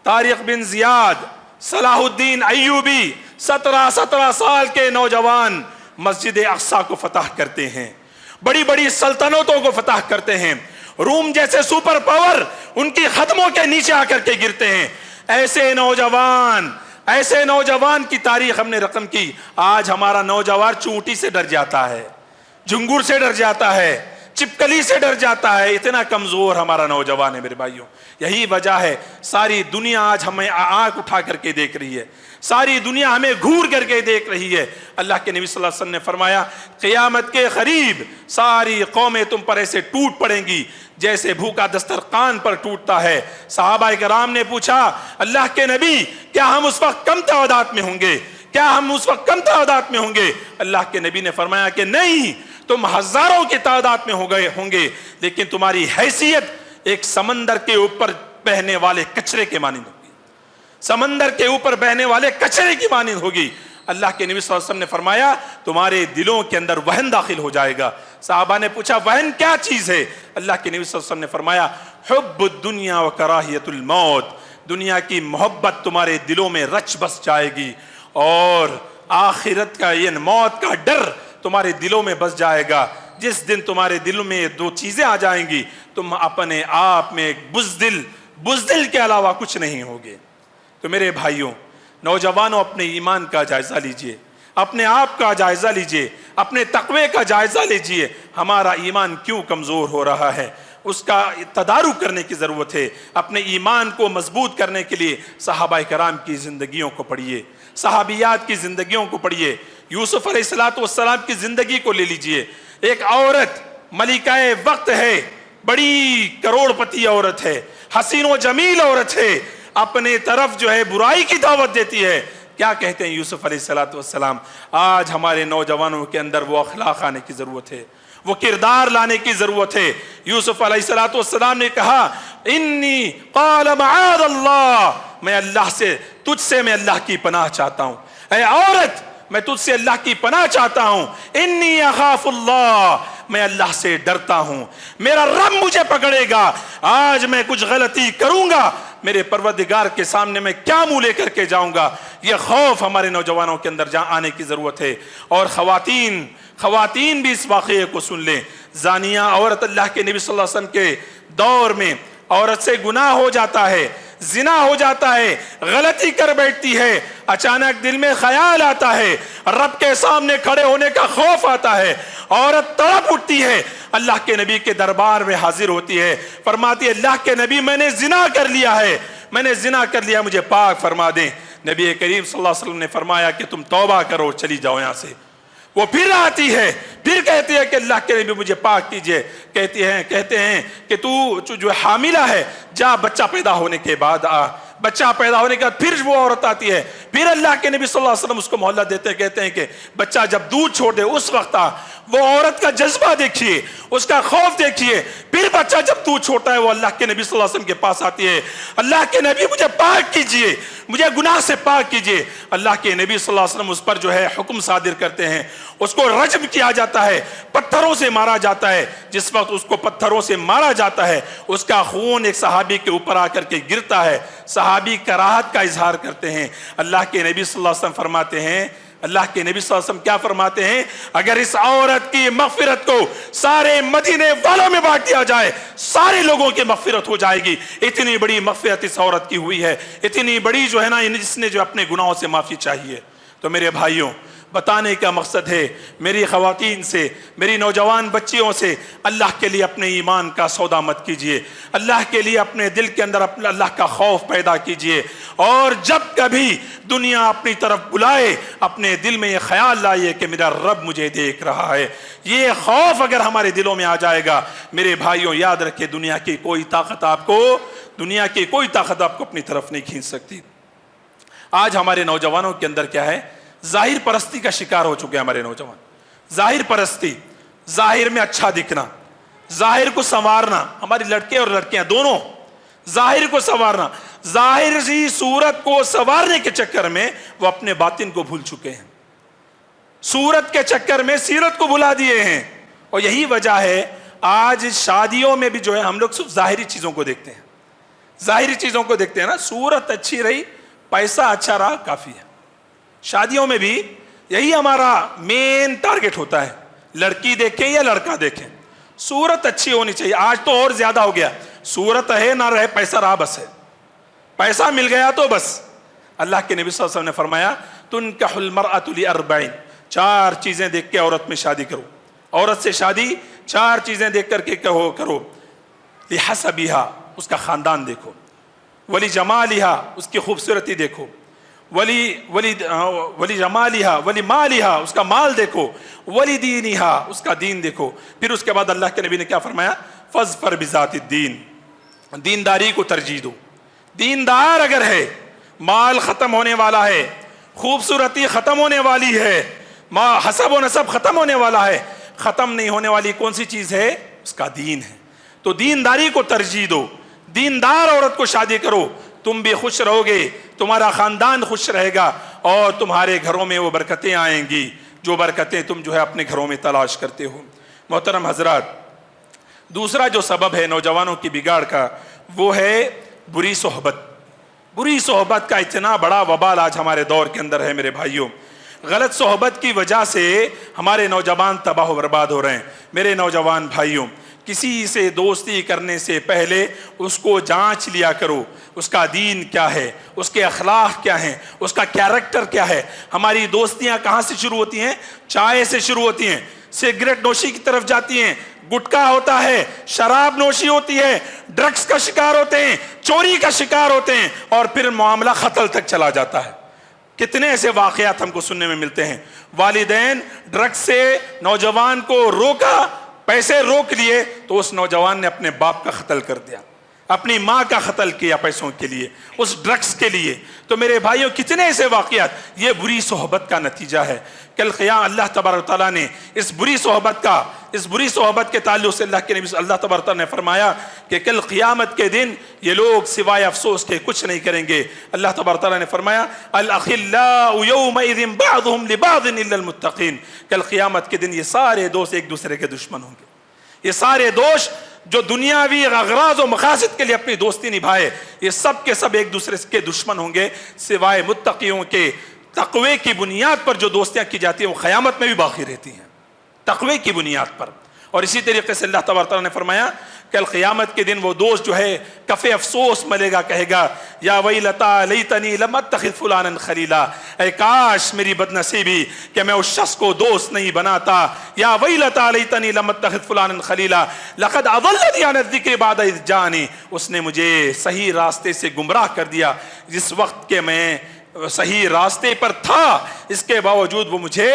طارق بن زیاد، صلاح الدین ایوبی، 17 سال کے نوجوان مسجد اقصی کو فتح کرتے ہیں، بڑی بڑی سلطنتوں کو فتح کرتے ہیں، روم جیسے سپر پاور ان کی قدموں کے نیچے آ کر کے گرتے ہیں۔ ایسے نوجوان کی تاریخ ہم نے رقم کی۔ آج ہمارا نوجوان چونٹی سے ڈر جاتا ہے، جھنگور سے ڈر جاتا ہے، چپکلی سے ڈر جاتا ہے، اتنا کمزور ہمارا نوجوان ہے میرے بھائیوں۔ یہی وجہ ہے ساری دنیا آج ہمیں آنکھ اٹھا کر کے دیکھ رہی ہے، ساری دنیا ہمیں گھور کر کے دیکھ رہی ہے۔ اللہ کے نبی صلی اللہ علیہ وسلم نے فرمایا قیامت کے قریب ساری قومیں تم پر ایسے ٹوٹ پڑیں گی جیسے بھوکا دسترخوان پر ٹوٹتا ہے۔ صحابہ کرام نے پوچھا اللہ کے نبی کیا ہم اس وقت کم تعداد میں ہوں گے؟ کیا ہم اس وقت کم تعداد میں ہوں گے؟ اللہ کے نبی نے فرمایا کہ نہیں، تم ہزاروں کی تعداد میں ہوں گے، لیکن تمہاری حیثیت ایک سمندر کے اوپر بہنے والے کچرے کے مانند ہوگی، سمندر کے اوپر بہنے والے کچرے کی مانند ہوگی۔ اللہ کے نبی صلی اللہ علیہ وسلم نے فرمایا تمہارے دلوں کے اندر وہن داخل ہو جائے گا۔ صحابہ نے پوچھا وہن کیا چیز ہے؟ اللہ کے نبی صلی اللہ علیہ وسلم نے فرمایا حب الدنیا و کراہیت الموت، دنیا کی محبت تمہارے دلوں میں رچ بس جائے گی، اور آخرت کا یہ موت کا ڈر تمہارے دلوں میں بس جائے گا۔ جس دن تمہارے دلوں میں یہ دو چیزیں آ جائیں گی تم اپنے آپ میں بزدل کے علاوہ کچھ نہیں ہوگے۔ تو میرے بھائیوں نوجوانوں اپنے ایمان کا جائزہ لیجئے، اپنے آپ کا جائزہ لیجئے، اپنے تقوی کا جائزہ لیجئے۔ ہمارا ایمان کیوں کمزور ہو رہا ہے اس کا تدارک کرنے کی ضرورت ہے۔ اپنے ایمان کو مضبوط کرنے کے لیے صحابہ کرام کی زندگیوں کو پڑھیے، صحابیات کی زندگیوں کو پڑھیے۔ یوسف علیہ السلام کی زندگی کو لے لیجئے۔ ایک عورت ملکہ وقت ہے، بڑی کروڑ پتی عورت ہے، حسین و جمیل عورت ہے، اپنے طرف جو ہے برائی کی دعوت دیتی ہے۔ کیا کہتے ہیں یوسف علیہ السلام؟ آج ہمارے نوجوانوں کے اندر وہ اخلاق آنے کی ضرورت ہے، وہ کردار لانے کی ضرورت ہے۔ یوسف علیہ السلام نے کہا انی قال معاذ اللہ، میں اللہ سے، تجھ سے میں اللہ کی پناہ چاہتا ہوں۔ اے عورت میں تجھ سے اللہ کی پناہ چاہتا ہوں، انی اخاف اللہ، میں اللہ سے ڈرتا ہوں، میرا رب مجھے پکڑے گا، آج میں کچھ غلطی کروں گا میرے پروردگار کے سامنے میں کیا منہ لے کر کے جاؤں گا۔ یہ خوف ہمارے نوجوانوں کے اندر آنے کی ضرورت ہے۔ اور خواتین بھی اس واقعے کو سن لیں۔ زانیہ عورت اللہ کے نبی صلی اللہ علیہ وسلم کے دور میں عورت سے گناہ ہو جاتا ہے، زنا ہو جاتا ہے، غلطی کر بیٹھتی ہے، اچانک دل میں خیال آتا ہے، رب کے سامنے کھڑے ہونے کا خوف آتا ہے، عورت تڑپ اٹھتی ہے، اللہ کے نبی کے دربار میں حاضر ہوتی ہے، فرماتی ہے اللہ کے نبی میں نے زنا کر لیا ہے، مجھے پاک فرما دیں۔ نبی کریم صلی اللہ علیہ وسلم نے فرمایا کہ تم توبہ کرو، چلی جاؤ یہاں سے۔ وہ پھر آتی ہے، پھر کہتی ہے کہ اللہ کے نبی مجھے پاک کیجئے۔ کہتے ہیں کہ تو جو حاملہ ہے جا بچہ پیدا ہونے کے بعد بچہ پیدا ہونے کے بعد پھر وہ عورت آتی ہے، پھر اللہ کے نبی صلی اللہ علیہ وسلم اس کو مہلت دیتے ہیں، کہتے ہیں کہ بچہ جب دودھ چھوڑ دے اس وقت وہ عورت کا جذبہ دیکھیے، اس کا خوف دیکھیے. پھر بچہ جب دودھ چھوڑتا ہے وہ اللہ کے نبی صلی اللہ علیہ وسلم کے پاس آتی ہے، اللہ کے نبی مجھے پاک کیجئے، مجھے گناہ سے پاک کیجئے. اللہ کے نبی صلی اللہ علیہ وسلم اس پر جو ہے حکم صادر کرتے ہیں، اس کو رجم کیا جاتا ہے، پتھروں سے مارا جاتا ہے. جس وقت اس کو پتھروں سے مارا جاتا ہے اس کا خون ایک صحابی کے اوپر آ کر کے گرتا ہے. صحابی کراہت کا اظہار کرتے ہیں. اللہ کے نبی صلی اللہ علیہ وسلم فرماتے ہیں، اللہ کے نبی صلی اللہ علیہ وسلم کیا فرماتے ہیں، اگر اس عورت کی مغفرت کو سارے مدینے والوں میں بانٹ دیا جائے سارے لوگوں کی مغفرت ہو جائے گی. اتنی بڑی مغفرت اس عورت کی ہوئی ہے، اتنی بڑی جو ہے نا جس نے جو اپنے گناہوں سے معافی چاہیے. تو میرے بھائیوں، بتانے کا مقصد ہے میری خواتین سے، میری نوجوان بچیوں سے، اللہ کے لیے اپنے ایمان کا سودا مت کیجئے. اللہ کے لیے اپنے دل کے اندر اللہ کا خوف پیدا کیجئے. اور جب کبھی دنیا اپنی طرف بلائے اپنے دل میں یہ خیال لائیے کہ میرا رب مجھے دیکھ رہا ہے. یہ خوف اگر ہمارے دلوں میں آ جائے گا، میرے بھائیوں یاد رکھیں دنیا کی کوئی طاقت آپ کو اپنی طرف نہیں کھینچ سکتی. آج ہمارے نوجوانوں کے اندر کیا ہے، ظاہر پرستی کا شکار ہو چکے ہیں ہمارے نوجوان. ظاہر پرستی، ظاہر میں اچھا دکھنا، ظاہر کو سنوارنا. ہماری لڑکے اور لڑکیاں دونوں ظاہر کو سنوارنا، ظاہر سی صورت کو سنوارنے کے چکر میں وہ اپنے باطن کو بھول چکے ہیں. صورت کے چکر میں سیرت کو بھلا دیے ہیں. اور یہی وجہ ہے آج شادیوں میں بھی جو ہے ہم لوگ صرف ظاہری چیزوں کو دیکھتے ہیں، ظاہری چیزوں کو دیکھتے ہیں نا. صورت اچھی رہی، پیسہ اچھا رہا، کافی ہے. شادیوں میں بھی یہی ہمارا مین ٹارگٹ ہوتا ہے، لڑکی دیکھیں یا لڑکا دیکھیں، صورت اچھی ہونی چاہیے. آج تو اور زیادہ ہو گیا، صورت ہے نہ رہے، پیسہ رہا بس ہے، پیسہ مل گیا تو بس. اللہ کے نبی صلی اللہ علیہ وسلم نے فرمایا تنکح المرأة لأربعین، 4 چیزیں دیکھ کے عورت میں شادی کرو. عورت سے شادی 4 چیزیں دیکھ کر کے کرو. لحسبها، اس کا خاندان دیکھو، ولجمالها، اس کی خوبصورتی دیکھو، ولی جمالها ولی مالها، اس کا مال دیکھو، ولی دینها، اس کا دین دیکھو. پھر اس کے بعد اللہ کے نبی نے کیا فرمایا، فاظفر بذات الدین، دینداری کو ترجیح دو. دیندار اگر ہے، مال ختم ہونے والا ہے، خوبصورتی ختم ہونے والی ہے، حسب و نسب ختم ہونے والا ہے، ختم نہیں ہونے والی کون سی چیز ہے، اس کا دین ہے. تو دینداری کو ترجیح دو، دیندار عورت کو شادی کرو. تم بھی خوش رہو گے، تمہارا خاندان خوش رہے گا، اور تمہارے گھروں میں وہ برکتیں آئیں گی جو برکتیں تم جو ہے اپنے گھروں میں تلاش کرتے ہو. محترم حضرات، دوسرا جو سبب ہے نوجوانوں کی بگاڑ کا وہ ہے بری صحبت. بری صحبت کا اتنا بڑا وبال آج ہمارے دور کے اندر ہے میرے بھائیوں. غلط صحبت کی وجہ سے ہمارے نوجوان تباہ و برباد ہو رہے ہیں. میرے نوجوان بھائیوں، کسی سے دوستی کرنے سے پہلے اس کو جانچ لیا کرو، اس کا دین کیا ہے، اس کے اخلاق کیا ہیں، اس کا کیریکٹر کیا ہے. ہماری دوستیاں کہاں سے شروع ہوتی ہیں؟ چائے سے شروع ہوتی ہیں، سگریٹ نوشی کی طرف جاتی ہیں، گٹکا ہوتا ہے، شراب نوشی ہوتی ہے، ڈرگس کا شکار ہوتے ہیں، چوری کا شکار ہوتے ہیں، اور پھر معاملہ قتل تک چلا جاتا ہے. کتنے ایسے واقعات ہم کو سننے میں ملتے ہیں. والدین ڈرگس سے نوجوان کو روکا، پیسے روک لیے تو اس نوجوان نے اپنے باپ کا قتل کر دیا، اپنی ماں کا قتل کیا پیسوں کے لیے، اس ڈرگس کے لیے. تو میرے بھائیوں کتنے ایسے واقعات، یہ بری صحبت کا نتیجہ ہے. کل قیام اللہ تبارک و تعالیٰ نے اس بری صحبت کے تعلق سے اللہ تبارک و تعالیٰ نے فرمایا کہ کل قیامت کے دن یہ لوگ سوائے افسوس کے کچھ نہیں کریں گے. اللہ تبارک و تعالیٰ نے فرمایا الاخلاء یومئذ بعضهم لبعض الا المتقین. کل قیامت کے دن یہ سارے دوست ایک دوسرے کے دشمن ہوں گے. یہ سارے دوست جو دنیاوی اغراض و مقاصد کے لیے اپنی دوستی نبھائے، یہ سب کے سب ایک دوسرے کے دشمن ہوں گے، سوائے متقیوں کے. تقوی کی بنیاد پر جو دوستیاں کی جاتی ہیں وہ قیامت میں بھی باقی رہتی ہیں، تقوی کی بنیاد پر. اور اسی طریقے سے اللہ تبارک تعالیٰ نے فرمایا کل قیامت کے دن وہ دوست جو ہے کف افسوس ملے گا، کہے گا یا ویلتا لیتنی لم اتخذ فلانا خلیلا، اے کاش میری بدنصیبی کہ میں اس شخص کو دوست نہیں بناتا. یا ویلتا لیتنی لم اتخذ فلانا خلیلا لقد اضلنی عن الذکر بعد اذ جاءنی، اس نے مجھے صحیح راستے سے گمراہ کر دیا جس وقت کہ میں صحیح راستے پر تھا، اس کے باوجود وہ مجھے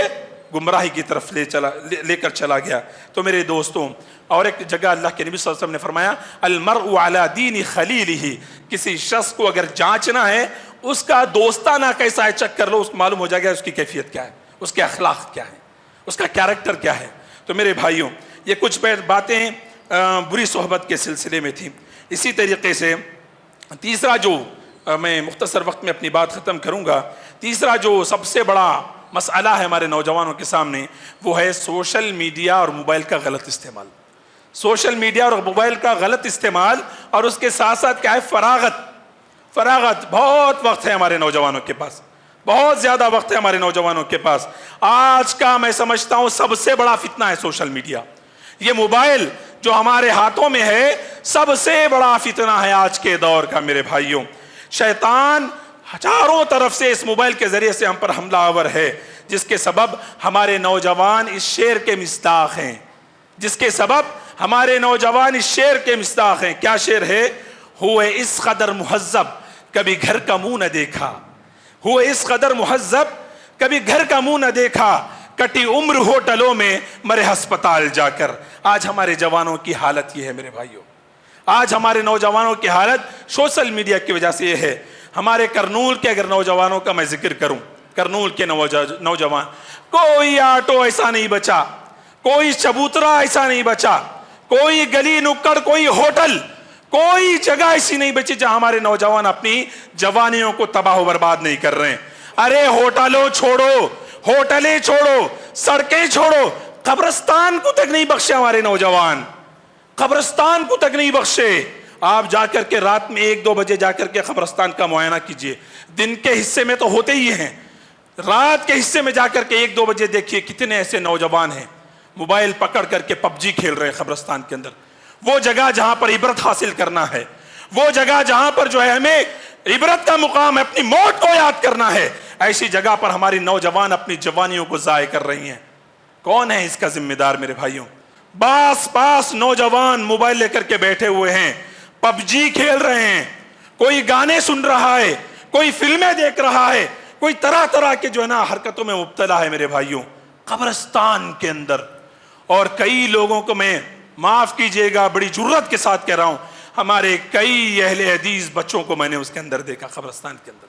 گمراہی کی طرف لے کر چلا گیا۔ تو میرے دوستوں، اور ایک جگہ اللہ کے نبی صلی اللہ علیہ وسلم نے فرمایا المرء علی دین خلیلہ، کسی شخص کو اگر جانچنا ہے اس کا دوستانہ کیسا ہے چیک کر لو، اس کو معلوم ہو جائے گا اس کی کیفیت کیا ہے، اس کے اخلاق کیا ہے، اس کا کیریکٹر کیا ہے۔ تو میرے بھائیوں، یہ کچھ باتیں بری صحبت کے سلسلے میں تھیں۔ اسی طریقے سے تیسرا جو میں مختصر وقت میں اپنی بات ختم کروں گا، تیسرا جو سب سے بڑا مسئلہ ہے ہمارے نوجوانوں کے سامنے، وہ ہے سوشل میڈیا اور موبائل کا غلط استعمال۔ سوشل میڈیا اور موبائل کا غلط استعمال، اور اس کے ساتھ ساتھ کیا ہے، فراغت۔ بہت وقت ہے ہمارے نوجوانوں کے پاس، بہت زیادہ وقت ہے ہمارے نوجوانوں کے پاس۔ آج کا میں سمجھتا ہوں سب سے بڑا فتنہ ہے سوشل میڈیا، یہ موبائل جو ہمارے ہاتھوں میں ہے، سب سے بڑا فتنہ ہے آج کے دور کا میرے بھائیوں۔ شیطان چاروں طرف سے اس موبائل کے ذریعے سے ہم پر حملہ آور ہے، جس کے سبب ہمارے نوجوان اس شعر کے مصداق ہیں، جس کے سبب ہمارے نوجوان اس شعر کے مصداق ہیں۔ کیا شعر ہے؟ ہوئے اس قدر مہذب کبھی گھر کا منہ نہ دیکھا، ہوئے اس قدر مہذب کبھی گھر کا منہ نہ دیکھا، کٹی عمر ہوٹلوں میں مرے ہسپتال جا کر۔ آج ہمارے جوانوں کی حالت یہ ہے میرے بھائیوں، آج ہمارے نوجوانوں کی حالت سوشل میڈیا کی وجہ سے یہ ہے۔ ہمارے کرنول کے اگر نوجوانوں کا میں ذکر کروں، کرنول کے نوجوان، کوئی آٹو ایسا نہیں بچا، کوئی چبوترا ایسا نہیں بچا، کوئی گلی نکڑ، کوئی ہوٹل، کوئی جگہ ایسی نہیں بچی جہاں ہمارے نوجوان اپنی جوانیوں کو تباہ و برباد نہیں کر رہے ہیں۔ ارے ہوٹلوں چھوڑو، ہوٹلیں چھوڑو، سڑکیں چھوڑو، قبرستان کو تک نہیں بخشے ہمارے نوجوان، قبرستان کو تک نہیں بخشے۔ آپ جا کر کے رات میں 1-2 بجے جا کر کے قبرستان کا معائنہ کیجئے، دن کے حصے میں تو ہوتے ہی ہیں، رات کے حصے میں جا کر کے 1-2 بجے دیکھیے کتنے ایسے نوجوان ہیں موبائل پکڑ کر کے PUBG کھیل رہے ہیں قبرستان کے اندر۔ وہ جگہ جہاں پر عبرت حاصل کرنا ہے، وہ جگہ جہاں پر جو ہے ہمیں عبرت کا مقام ہے، اپنی موت کو یاد کرنا ہے، ایسی جگہ پر ہماری نوجوان اپنی جوانیوں کو ضائع کر رہی ہیں۔ کون ہے اس کا ذمہ دار میرے بھائیوں؟ پاس نوجوان موبائل لے کر کے بیٹھے ہوئے ہیں، PUBG کھیل رہے ہیں، کوئی گانے سن رہا ہے، کوئی فلمیں دیکھ رہا ہے، کوئی طرح طرح کے جو ہے نا حرکتوں میں مبتلا ہے میرے بھائیوں، قبرستان کے اندر۔ اور کئی لوگوں کو میں معاف کیجئے گا، بڑی جرات کے ساتھ کہہ رہا ہوں، ہمارے کئی اہل حدیث بچوں کو میں نے اس کے اندر دیکھا قبرستان کے اندر۔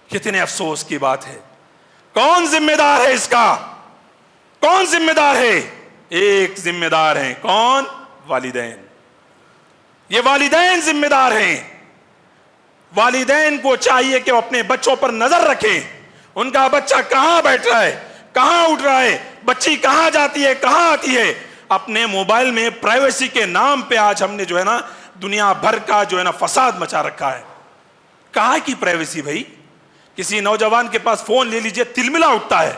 کتنے افسوس کی بات ہے۔ کون ذمہ دار ہے اس کا؟ کون ذمہ دار ہے؟ ایک ذمہ دار ہیں، کون؟ والدین۔ یہ والدین ذمہ دار ہیں۔ والدین کو چاہیے کہ وہ اپنے بچوں پر نظر رکھیں، ان کا بچہ کہاں بیٹھ رہا ہے، کہاں اٹھ رہا ہے، بچی کہاں جاتی ہے، کہاں آتی ہے۔ اپنے موبائل میں پرائیویسی کے نام پہ آج ہم نے جو ہے نا دنیا بھر کا جو ہے نا فساد مچا رکھا ہے۔ کہاں کی پرائیویسی بھائی؟ کسی نوجوان کے پاس فون لے لیجئے تلملا اٹھتا ہے،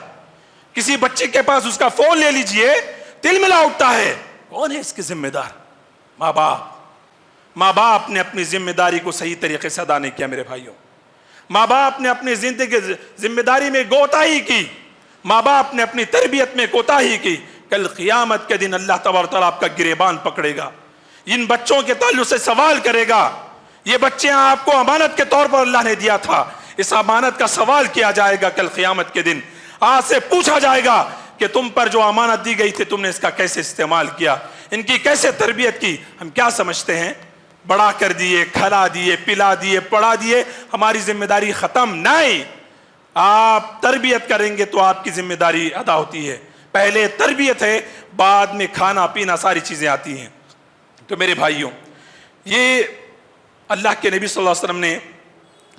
کسی بچے کے پاس اس کا فون لے لیجئے تلملا اٹھتا ہے۔ کون ہے اس کے ذمہ دار؟ ماں باپ۔ ماں باپ نے اپنی ذمہ داری کو صحیح طریقے سے ادا نہیں کیا میرے بھائیوں۔ ماں باپ نے اپنی زندگی ذمہ داری میں کوتاہی کی، ماں باپ نے اپنی تربیت میں کوتاہی کی۔ کل قیامت کے دن اللہ تبارک و تعالیٰ آپ کا گریبان پکڑے گا، ان بچوں کے تعلق سے سوال کرے گا۔ یہ بچے آپ کو امانت کے طور پر اللہ نے دیا تھا، اس امانت کا سوال کیا جائے گا کل قیامت کے دن۔ آج سے پوچھا جائے گا کہ تم پر جو امانت دی گئی تھی تم نے اس کا کیسے استعمال کیا، ان کی کیسے تربیت کی۔ ہم کیا سمجھتے ہیں؟ بڑا کر دیے، کھلا دیے، پلا دیے، پڑھا دیے، ہماری ذمہ داری ختم؟ نہیں، آپ تربیت کریں گے تو آپ کی ذمہ داری ادا ہوتی ہے۔ پہلے تربیت ہے، بعد میں کھانا پینا ساری چیزیں آتی ہیں۔ تو میرے بھائیوں، یہ اللہ کے نبی صلی اللہ علیہ وسلم نے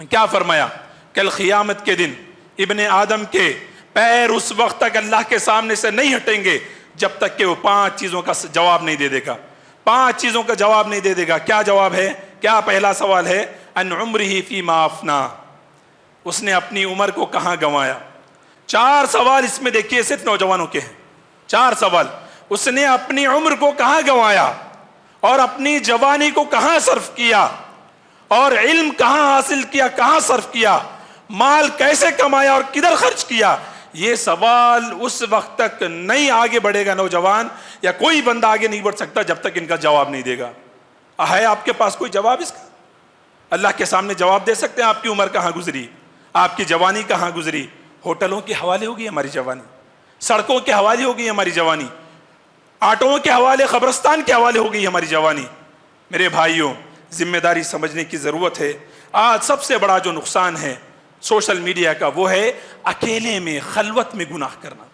کیا فرمایا؟ کل قیامت کے دن ابن آدم کے پیر اس وقت تک اللہ کے سامنے سے نہیں ہٹیں گے جب تک کہ وہ 5 چیزوں کا جواب نہیں دے دے گا۔ 5 چیزوں کا جواب نہیں دے دے گا۔ کیا جواب ہے؟ کیا پہلا سوال ہے؟ ان عمرہ فیما افنا، اس نے اپنی عمر کو کہاں گنوایا۔ 4 سوال اس میں دیکھیے صرف نوجوانوں کے ہیں۔ 4 سوال، اس نے اپنی عمر کو کہاں گنوایا، اور اپنی جوانی کو کہاں صرف کیا، اور علم کہاں حاصل کیا، کہاں صرف کیا، مال کیسے کمایا اور کدھر خرچ کیا۔ یہ سوال اس وقت تک نہیں آگے بڑھے گا نوجوان، یا کوئی بندہ آگے نہیں بڑھ سکتا جب تک ان کا جواب نہیں دے گا۔ ہے آپ کے پاس کوئی جواب اس کا؟ اللہ کے سامنے جواب دے سکتے ہیں آپ کی عمر کہاں گزری، آپ کی جوانی کہاں گزری؟ ہوٹلوں کے حوالے ہوگی ہماری جوانی، سڑکوں کے حوالے ہو گئی ہماری جوانی، آٹوؤں کے حوالے، قبرستان کے حوالے ہو گئی ہماری جوانی۔ میرے بھائیوں، ذمہ داری سمجھنے کی ضرورت ہے۔ آج سب سے بڑا جو نقصان ہے سوشل میڈیا کا وہ ہے اکیلے میں خلوت میں گناہ کرنا،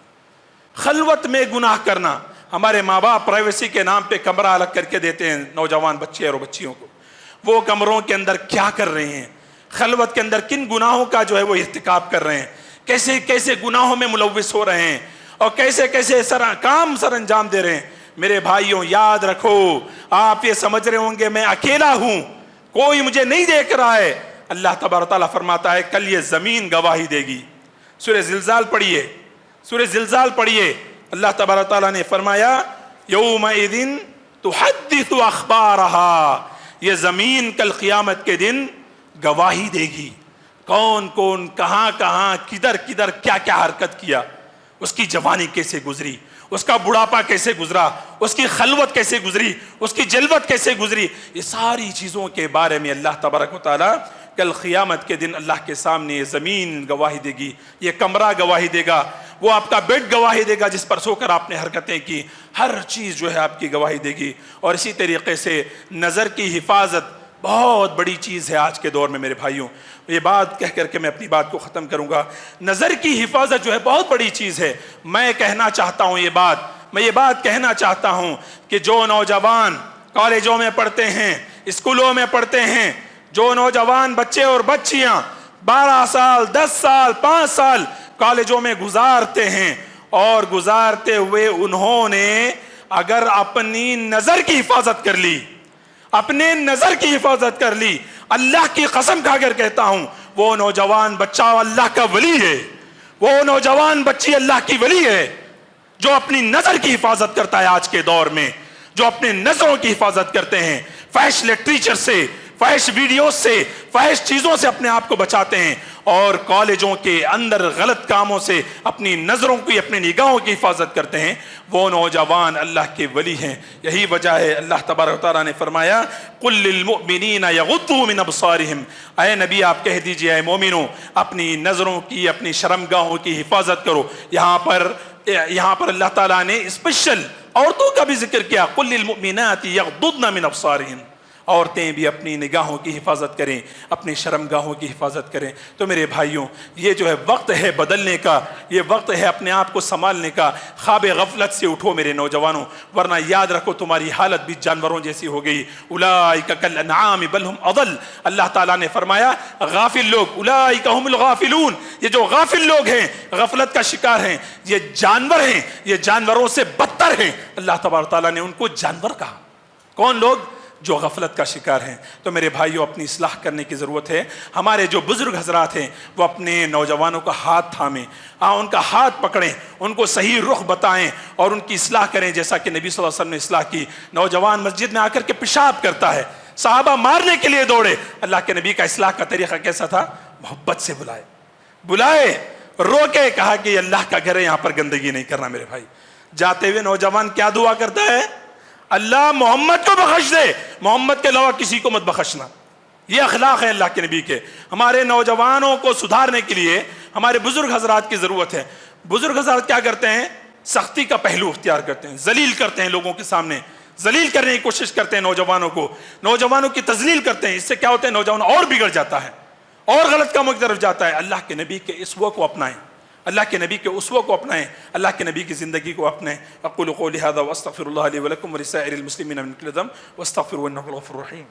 خلوت میں گناہ کرنا۔ ہمارے ماں باپ پرائیویسی کے نام پہ کمرہ الگ کر کے دیتے ہیں نوجوان بچے اور بچیوں کو، وہ کمروں کے اندر کیا کر رہے ہیں، خلوت کے اندر کن گناہوں کا جو ہے وہ ارتکاب کر رہے ہیں، کیسے کیسے گناہوں میں ملوث ہو رہے ہیں اور کیسے کیسے کام سر انجام دے رہے ہیں۔ میرے بھائیوں یاد رکھو، آپ یہ سمجھ رہے ہوں گے میں اکیلا ہوں، کوئی مجھے نہیں دیکھ رہا ہے، اللہ تبارک تعالیٰ فرماتا ہے کل یہ زمین گواہی دے گی۔ سورہ زلزال پڑھیے، سورہ زلزال پڑھیے، اللہ تبارک تعالیٰ نے فرمایا یومئذ تحدث اخبارہا، یہ زمین کل قیامت کے دن گواہی دے گی، کون کون کہاں کہاں کدھر کدھر کیا کیا حرکت کیا، اس کی جوانی کیسے گزری، اس کا بڑھاپا کیسے گزرا، اس کی خلوت کیسے گزری، اس کی جلوت کیسے گزری، یہ ساری چیزوں کے بارے میں اللہ تبارک و تعالیٰ کل قیامت کے دن اللہ کے سامنے یہ زمین گواہی دے گی، یہ کمرہ گواہی دے گا، وہ آپ کا بیڈ گواہی دے گا جس پر سو کر آپ نے حرکتیں کی، ہر چیز جو ہے آپ کی گواہی دے گی۔ اور اسی طریقے سے نظر کی حفاظت بہت بڑی چیز ہے آج کے دور میں میرے بھائیوں۔ یہ بات کہہ کر کے میں اپنی بات کو ختم کروں گا، نظر کی حفاظت جو ہے بہت بڑی چیز ہے۔ میں کہنا چاہتا ہوں میں یہ بات کہنا چاہتا ہوں کہ جو نوجوان کالجوں میں پڑھتے ہیں، اسکولوں میں پڑھتے ہیں، جو نوجوان بچے اور بچیاں 12 سال 10 سال 5 سال کالجوں میں گزارتے ہیں، اور گزارتے ہوئے انہوں نے اگر اپنی نظر کی حفاظت کر لی، اپنے نظر کی حفاظت کر لی، اللہ کی قسم کھا کر کہتا ہوں وہ نوجوان بچہ اللہ کا ولی ہے، وہ نوجوان بچی اللہ کی ولی ہے جو اپنی نظر کی حفاظت کرتا ہے۔ آج کے دور میں جو اپنے نظروں کی حفاظت کرتے ہیں، فحش لٹریچر سے، فحش ویڈیوز سے، فحش چیزوں سے اپنے آپ کو بچاتے ہیں، اور کالجوں کے اندر غلط کاموں سے اپنی نظروں کی، اپنی نگاہوں کی حفاظت کرتے ہیں، وہ نوجوان اللہ کے ولی ہیں۔ یہی وجہ ہے اللہ تبارک و تعالیٰ نے فرمایا قل للمؤمنین یغضوا من ابصارہم، اے نبی آپ کہہ دیجئے اے مومنوں اپنی نظروں کی، اپنی شرمگاہوں کی حفاظت کرو۔ یہاں پر اللہ تعالیٰ نے اسپیشل عورتوں کا بھی ذکر کیا، قل للمؤمنات یغضضن من ابصارہن، عورتیں بھی اپنی نگاہوں کی حفاظت کریں، اپنی شرمگاہوں کی حفاظت کریں۔ تو میرے بھائیوں یہ جو ہے وقت ہے بدلنے کا، یہ وقت ہے اپنے آپ کو سنبھالنے کا۔ خواب غفلت سے اٹھو میرے نوجوانوں، ورنہ یاد رکھو تمہاری حالت بھی جانوروں جیسی ہو گئی۔ اولئک کالانعام بل ہم اضل، اللہ تعالیٰ نے فرمایا غافل لوگ، اولئک هم الغافلون، یہ جو غافل لوگ ہیں، غفلت کا شکار ہیں، یہ جانور ہیں، یہ جانوروں سے بدتر ہیں۔ اللہ تبارک تعالیٰ نے ان کو جانور کہا۔ کون لوگ؟ جو غفلت کا شکار ہیں۔ تو میرے بھائیوں اپنی اصلاح کرنے کی ضرورت ہے۔ ہمارے جو بزرگ حضرات ہیں وہ اپنے نوجوانوں کا ہاتھ تھامیں، ان کا ہاتھ پکڑیں، ان کو صحیح رخ بتائیں اور ان کی اصلاح کریں، جیسا کہ نبی صلی اللہ علیہ وسلم نے اصلاح کی۔ نوجوان مسجد میں آ کر کے پیشاب کرتا ہے، صحابہ مارنے کے لیے دوڑے، اللہ کے نبی کا اصلاح کا طریقہ کیسا تھا؟ محبت سے بلائے، روکے، کہا کہ یہ اللہ کا گھر ہے، یہاں پر گندگی نہیں کرنا۔ میرے بھائی جاتے ہوئے نوجوان کیا دعا کرتا ہے؟ اللہ محمد کو بخش دے، محمد کے علاوہ کسی کو مت بخشنا۔ یہ اخلاق ہے اللہ کے نبی کے۔ ہمارے نوجوانوں کو سدھارنے کے لیے ہمارے بزرگ حضرات کی ضرورت ہے۔ بزرگ حضرات کیا کرتے ہیں؟ سختی کا پہلو اختیار کرتے ہیں، ذلیل کرتے ہیں، لوگوں کے سامنے ذلیل کرنے کی کوشش کرتے ہیں نوجوانوں کی تذلیل کرتے ہیں۔ اس سے کیا ہوتا ہے؟ نوجوان اور بگڑ جاتا ہے اور غلط کاموں کی طرف جاتا ہے۔ اللہ کے نبی کے اسوہ کو اپنائیں، اللہ کے نبی کے اسوہ کو اپنائیں، اللہ کے نبی کی زندگی کو اپنائیں۔ اقول قولی ھذا واستغفر اللہ لی ولکم ولسائر المسلمین من کل ذنب واستغفروہ انہ هو الغفور الرحیم۔